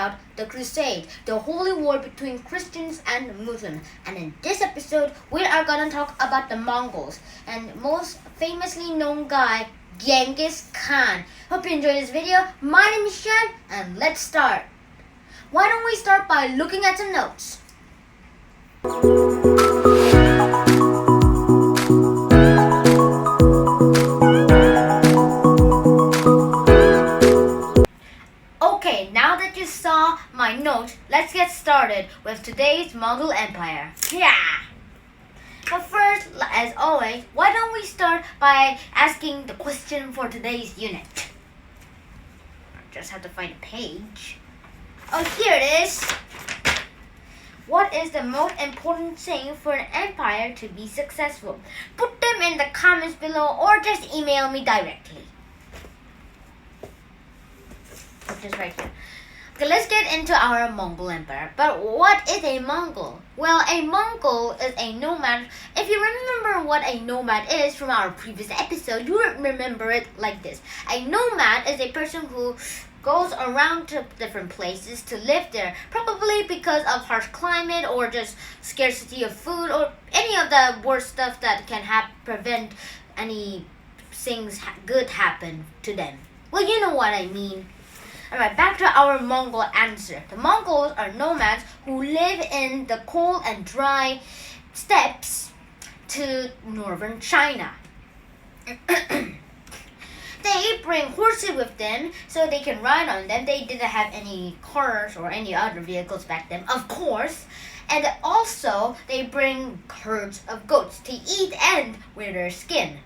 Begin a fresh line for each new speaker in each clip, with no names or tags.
about the Crusade, the holy war between Christians and Muslims. And in this episode, we are gonna talk about the Mongols and most famously known guy, Genghis Khan. Hope you enjoy this video. My name is Shan, and let's start. Why don't we start by looking at some notes? Okay, now that you saw my notes, let's get started with today's Mongol Empire. Yeah! But first, as always, why don't we start by asking the question for today's unit? I just have to find a page. Oh, here it is! What is the most important thing for an empire to be successful? Put them in the comments below or just email me directly. Put this right here. Okay, let's get into our Mongol Empire. But what is a Mongol? Well, a Mongol is a nomad. If you remember what a nomad is from our previous episode, you remember it like this. A nomad is a person who goes around to different places to live there, probably because of harsh climate or just scarcity of food or any of the worst stuff that can prevent any things good happen to them. Well, you know what I mean. Alright, back to our Mongol answer. The Mongols are nomads who live in the cold and dry steppes to northern China. They bring horses with them so they can ride on them. They didn't have any cars or any other vehicles back then, of course. And also, they bring herds of goats to eat and wear their skin.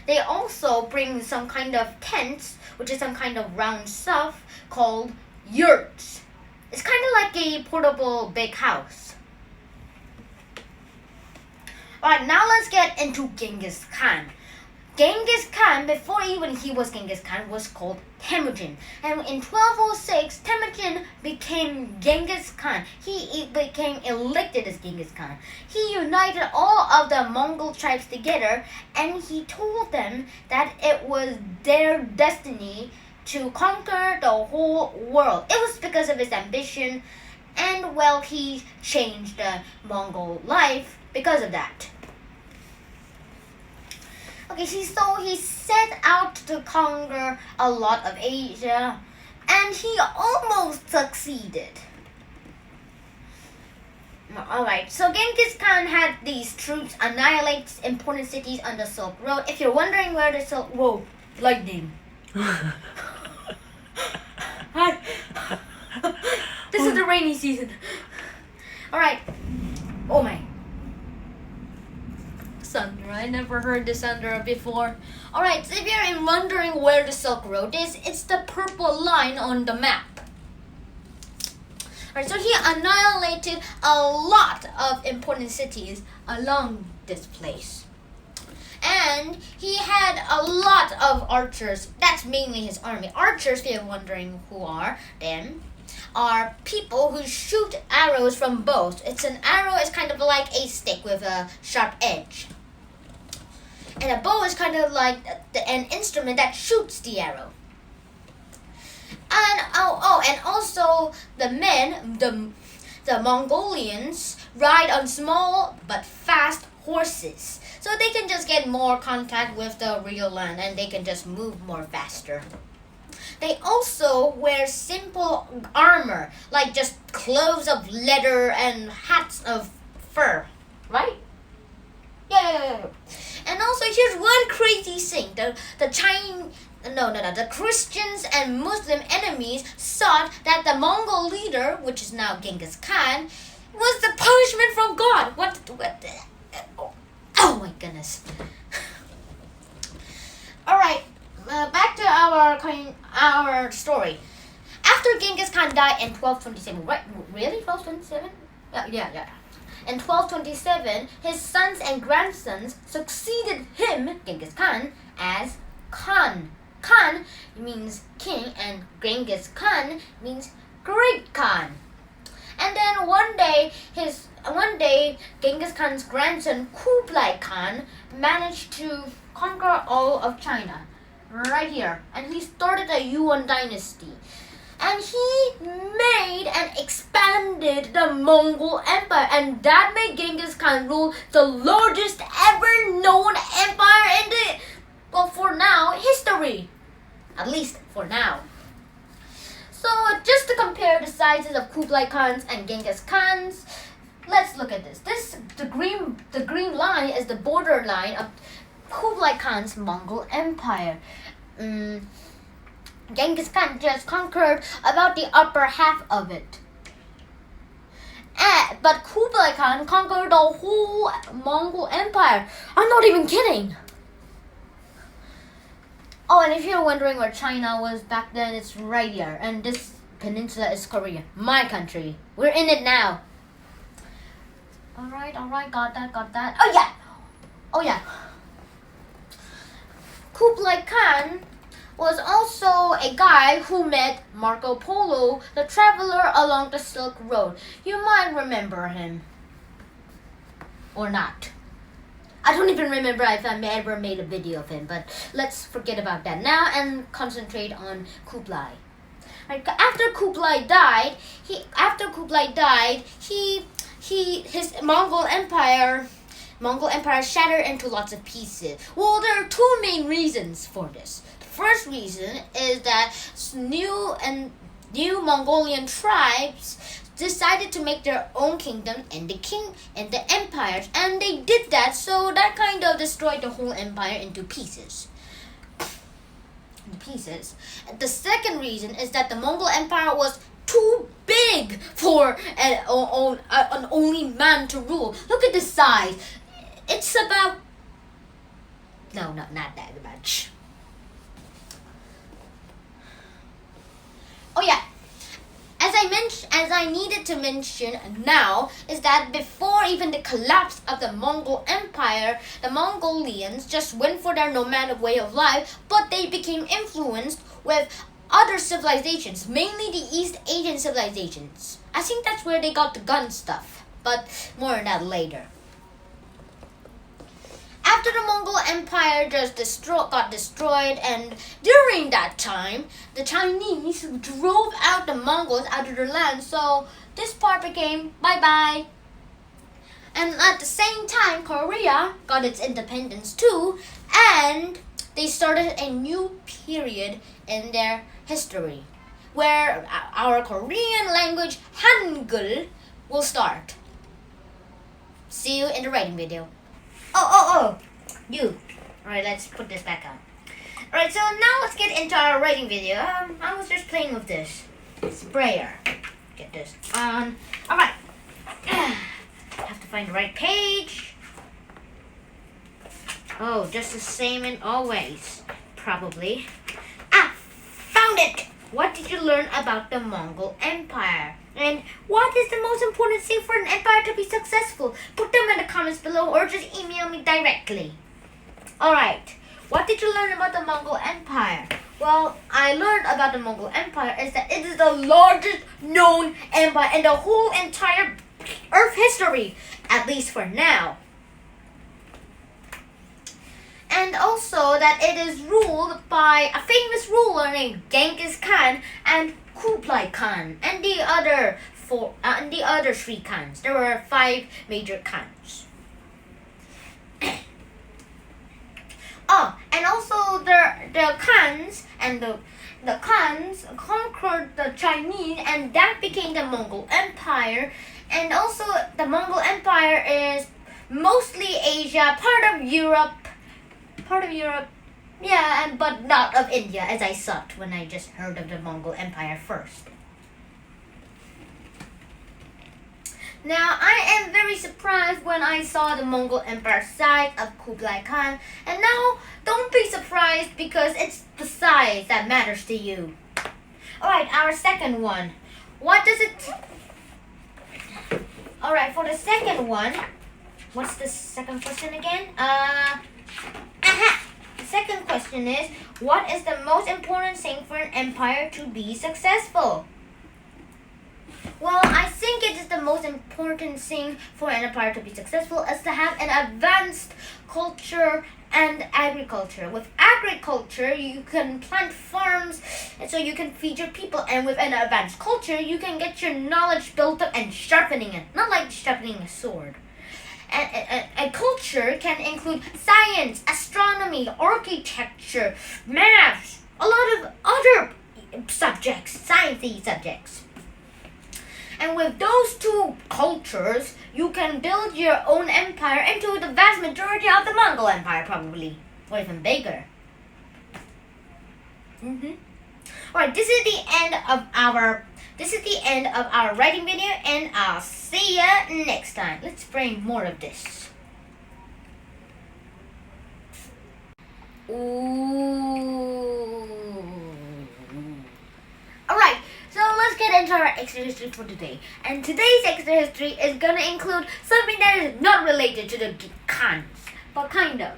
They also bring some kind of tents, which is some kind of round stuff called yurts. It's kind of like a portable big house. Alright, now let's get into Genghis Khan. Genghis Khan, before even he was Genghis Khan, was called Temujin. And in 1206, Temujin became Genghis Khan. He became elected as Genghis Khan. He united all of the Mongol tribes together and he told them that it was their destiny to conquer the whole world. It was because of his ambition and, well, he changed the Mongol life because of that. Okay, so he set out to conquer a lot of Asia, and he almost succeeded. Alright, so Genghis Khan had these troops annihilate important cities on the Silk Road. If you're wondering where the Silk Road, lightning. Hi. This is the rainy season. Oh my. Thunder. I never heard this thunder before. Alright, so if you're wondering where the Silk Road is, it's the purple line on the map. Alright, so he annihilated a lot of important cities along this place. And he had a lot of archers. That's mainly his army. Archers, if you're wondering who are people who shoot arrows from bows. An arrow is kind of like a stick with a sharp edge. And a bow is kind of like an instrument that shoots the arrow. And and also the men, the Mongolians, ride on small but fast horses. So they can just get more contact with the real land and they can just move more faster. They also wear simple armor, like just clothes of leather and hats of fur, right? Yeah. And also, here's one crazy thing: the Christians and Muslim enemies thought that the Mongol leader, which is now Genghis Khan, was the punishment from God. What? Oh my goodness! All right. Back to our story. After Genghis Khan died in 1227, right? Really, 1227? Yeah. In 1227, his sons and grandsons succeeded him, Genghis Khan, as Khan. Khan means king, and Genghis Khan means great Khan. And then one day, Genghis Khan's grandson Kublai Khan managed to conquer all of China, right here, and he started a Yuan dynasty. and he made and expanded the Mongol Empire, and that made Genghis Khan rule the largest ever known empire in the, well, for now, history. At least for now. So just to compare the sizes of Kublai Khan's and Genghis Khan's, let's look at this. The green line is the border line of Kublai Khan's Mongol Empire. Genghis Khan just conquered about the upper half of it. But Kublai Khan conquered the whole Mongol Empire. I'm not even kidding. Oh, and if you're wondering where China was back then, it's right here. And this peninsula is Korea, my country. We're in it now. Alright, got that. Oh yeah. Kublai Khan was also a guy who met Marco Polo, the traveler along the Silk Road. You might remember him. Or not. I don't even remember if I ever made a video of him, but let's forget about that now and concentrate on Kublai. After Kublai died, his Mongol Empire shattered into lots of pieces. Well, there are two main reasons for this. The first reason is that new Mongolian tribes decided to make their own kingdom and the empires, and they did that, so that kind of destroyed the whole empire into pieces. The second reason is that the Mongol Empire was too big for an only man to rule. Look at the size. It's about... No, not that much. Oh yeah. As I needed to mention now, is that before even the collapse of the Mongol Empire, the Mongolians just went for their nomadic way of life, but they became influenced with other civilizations, mainly the East Asian civilizations. I think that's where they got the gun stuff, but more on that later. After the Mongol Empire got destroyed, and during that time, the Chinese drove out the Mongols out of their land, so this part became bye-bye. And at the same time, Korea got its independence too, and they started a new period in their history, where our Korean language, Hangul, will start. See you in the writing video. You. Alright, let's put this back on. Alright, so now let's get into our writing video. I was just playing with this sprayer. Get this on. Alright. Have to find the right page. Oh, just the same in always. Probably. Found it! What did you learn about the Mongol Empire? And what is the most important thing for an empire to be successful? Put them in the comments below or just email me directly. Alright, what did you learn about the Mongol Empire? Well, I learned about the Mongol Empire is that it is the largest known empire in the whole entire Earth history, at least for now. And also that it is ruled by a famous ruler named Genghis Khan and Kublai Khan and the other three Khans. There were 5 major Khans. And also the Khans and the Khans conquered the Chinese, and that became the Mongol Empire. And also the Mongol Empire is mostly Asia, part of Europe, yeah, but not of India, as I thought when I just heard of the Mongol Empire first. Now, I am very surprised when I saw the Mongol Empire size of Kublai Khan, and now don't be surprised because it's the size that matters to you. Alright, our second one. What does it... Alright, for the second one, what's the second question again? The second question is, what is the most important thing for an empire to be successful? Well, I think it is the most important thing for an empire to be successful is to have an advanced culture and agriculture. With agriculture, you can plant farms and so you can feed your people. And with an advanced culture, you can get your knowledge built up and sharpening it. Not like sharpening a sword. And culture can include science, astronomy, architecture, maths, a lot of other subjects, sciencey subjects. And with those two cultures, you can build your own empire into the vast majority of the Mongol Empire, probably, or even bigger. Alright, this is the end of our writing video, and I'll see ya next time. Let's bring more of this. Alright, so let's get into our extra history for today. And today's extra history is gonna include something that is not related to the Khans, but kind of.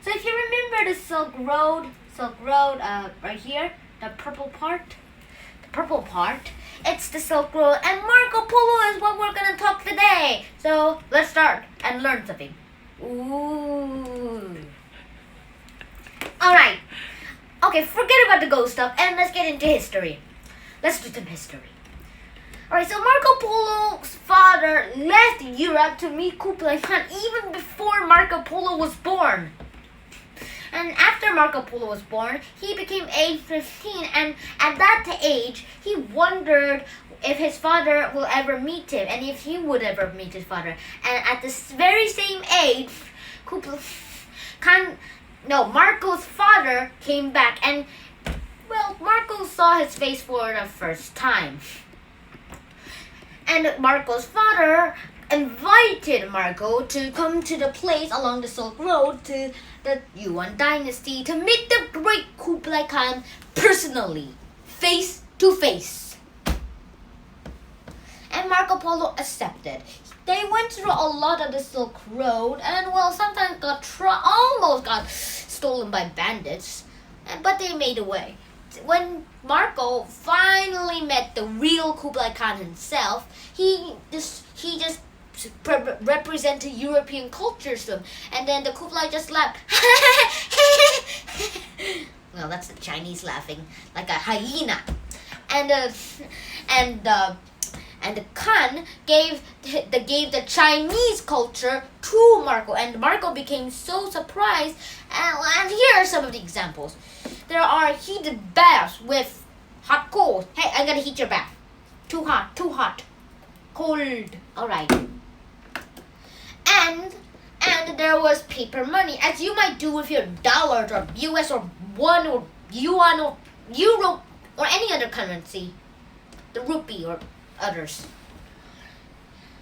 So if you remember the Silk Road, right here, the purple part, it's the Silk Road, and Marco Polo is what we're gonna talk today. So let's start and learn something. Alright. Okay, forget about the ghost stuff and let's get into history. Let's do some history. Alright, so Marco Polo's father left Europe to meet Kublai Khan even before Marco Polo was born. And after Marco Polo was born, he became age 15, and at that age, he wondered if his father will ever meet him, and if he would ever meet his father. And at this very same age, Marco's father came back, and well, Marco saw his face for the first time. And Marco's father invited Marco to come to the place along the Silk Road to the Yuan dynasty to meet the great Kublai Khan personally, face to face. And Marco Polo accepted. They went through a lot of the Silk Road, and well, sometimes almost got stolen by bandits, but they made a way. When Marco finally met the real Kublai Khan himself, he just represented European cultures to him, and then the Kublai just laughed. Well, that's the Chinese laughing like a hyena, and the Khan gave the Chinese culture to Marco, and Marco became so surprised. And here are some of the examples. There are heated baths with hot coals. Hey, I'm gonna heat your bath. Too hot. Cold. Alright. And there was paper money, as you might do with your dollars or US or won or yuan or euro or any other currency. The rupee or others.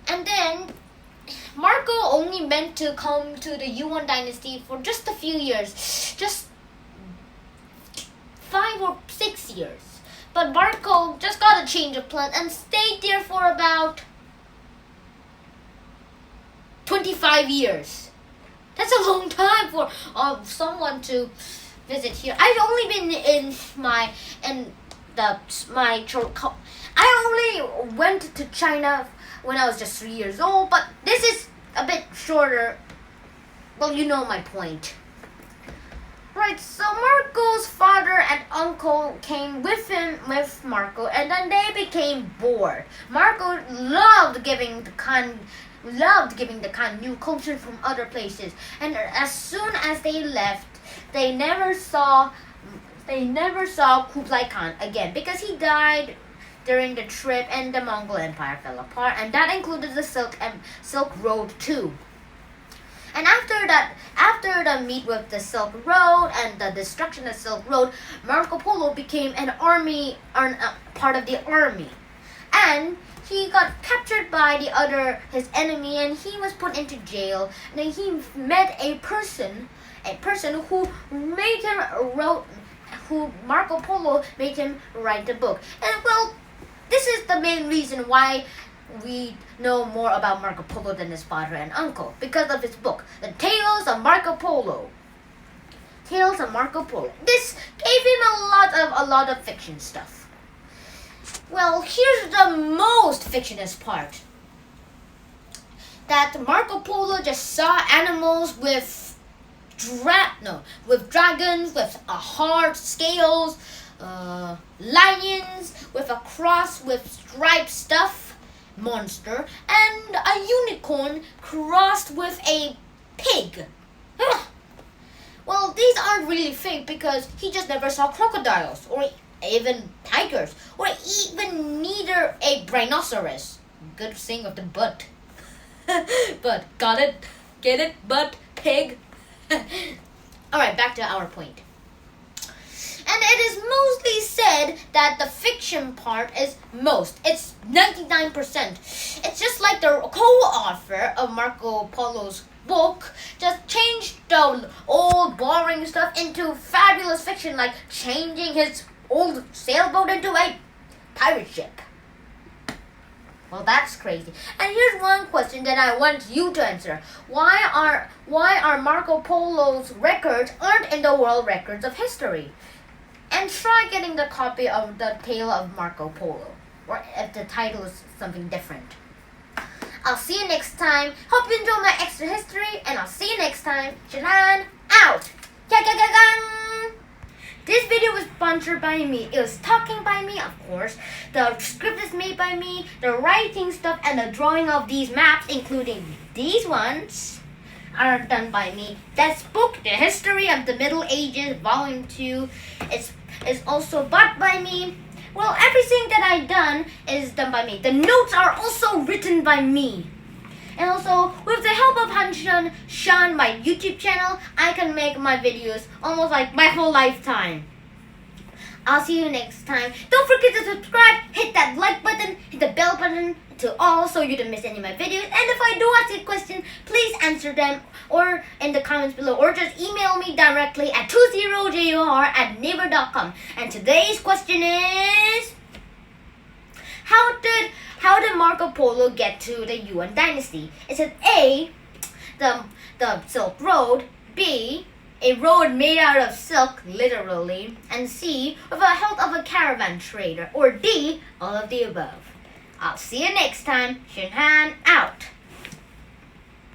And then Marco only meant to come to the Yuan dynasty for just a few years, just 5 or 6 years. But Marco just got a change of plan and stayed there for about 25 years. That's a long time for someone to visit here. I've only been I only went to China when I was just 3 years old, but this is a bit shorter. Well, you know my point. Right, so Marco's father and uncle came with Marco, and then they became bored. Marco loved giving the Khan new culture from other places, and as soon as they left, they never saw Kublai Khan again because he died during the trip and the Mongol Empire fell apart, and that included the Silk Road too. And after the meet with the Silk Road and the destruction of the Silk Road, Marco Polo became part of the army, and he got captured by his enemy, and he was put into jail. And then he met a person who Marco Polo made him write the book. And well, this is the main reason why we know more about Marco Polo than his father and uncle, because of his book, The Tales of Marco Polo. This gave him a lot of fiction stuff. Well, here's the most fictionist part. That Marco Polo just saw animals with dragons, with hard scales, lions, with a cross with striped stuff monster, and a unicorn crossed with a pig. Well, these aren't really fake because he just never saw crocodiles or even tigers or even neither a rhinoceros. Good thing of the butt. But got it? Get it? Butt, pig. Alright, back to our point. And it is mostly said that the fiction part is most. It's 99%. It's just like the co-author of Marco Polo's book just changed the old boring stuff into fabulous fiction, like changing his old sailboat into a pirate ship. Well, that's crazy. And here's one question that I want you to answer. Why are Marco Polo's records aren't in the world records of history? And try getting the copy of the Tale of Marco Polo, or if the title is something different. I'll see you next time. Hope you enjoy my extra history, and I'll see you next time. Jalan out. This video was sponsored by me. It was talking by me, of course. The script is made by me. The writing stuff and the drawing of these maps, including these ones, are done by me. This book, The History of the Middle Ages, Volume 2, is also bought by me. Well, everything that I've done is done by me. The notes are also written by me. And also, with the help of Sean, my YouTube channel, I can make my videos almost like my whole lifetime. I'll see you next time. Don't forget to subscribe, hit that like button, hit the bell button to all so you don't miss any of my videos. And if I do ask a question, please answer them or in the comments below, or just email me directly at 20jor@naver.com. And today's question is, how did Marco Polo get to the Yuan dynasty? Is it A, the Silk Road, B, a road made out of silk, literally, and C, with the help of a caravan trader, or D, all of the above? I'll see you next time. Shinhan out.